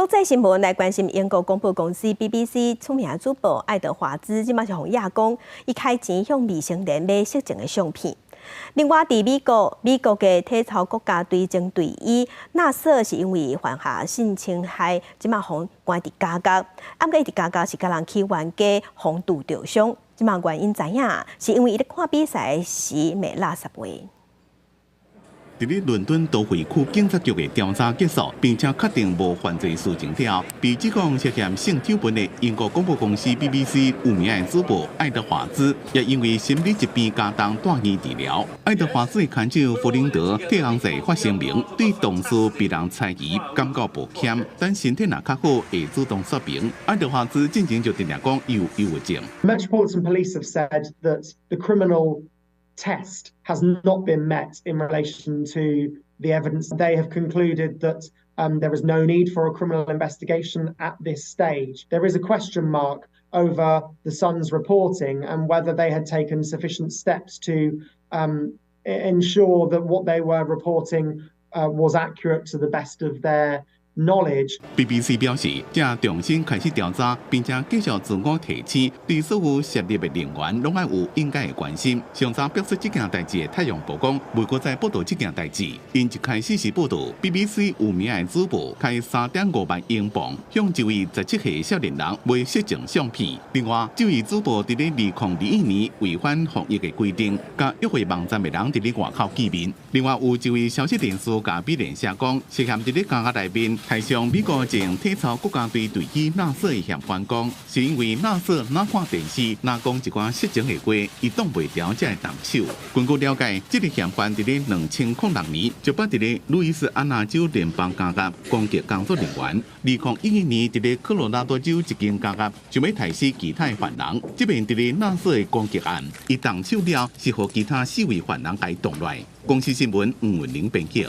国际新闻来关心英国广播公司 BBC 出名主播爱德华兹，即马是向亚讲，伊开钱向未成年买色情的相片。另外，伫美国嘅体操国家队争队医纳瑟是因为犯下性侵害，即马互关伫家家。啊，毋过伊伫家家是甲人去冤家，互拄着伤。即马原因知影，是因为伊咧看比赛时骂垃圾话。 伫咧伦敦都会区警察局的调查结束，并且确定无犯罪事情了。被指控涉嫌性丑闻的英国广播公司 BBC 有名的主播爱德华兹，也因为心理疾病加重住院治疗。爱德华兹的看守弗林德替红仔发声明，对同事被人猜疑，感到抱歉，但身体若较好，会主动说明。爱德华兹进前就定定讲有忧郁症。Metropolitan Police have said that the criminal test has not been met in relation to the evidence. They have concluded that there is no need for a criminal investigation at this stage. There is a question mark over the Sun's reporting and whether they had taken sufficient steps to ensure that what they were reporting was accurate to the best of their knowledge. BBC 表示，正重新开始调查，并且继续自我提醒，对所有涉猎的人员拢爱有应该的关心。上早表示这件代志的《太阳报》讲，美国在报道这件代志，因一开始是报道 BBC 有名的主播开3.5万英镑向一位17岁少年人卖色情相片。另外，这位主播伫咧2021年违反防疫的规定，甲约会网站的人伫咧外口见面。另外，有一位消息人士甲美联社讲，涉嫌伫咧家家内面。 台上美国前体操国家队队医纳瑟的嫌犯讲，是因为纳瑟哪看电视，哪讲一寡色情的话，伊挡袂牢才会动手。根据了解，这个嫌犯伫咧2006年就捌伫咧路易斯安那州联邦监狱攻击工作人员，2011年伫咧科罗拉多州一间监狱想要杀死其他的犯人。这边伫咧纳瑟的攻击案，伊动手了是和其他4位犯人来动乱。公司新闻吴文玲编辑。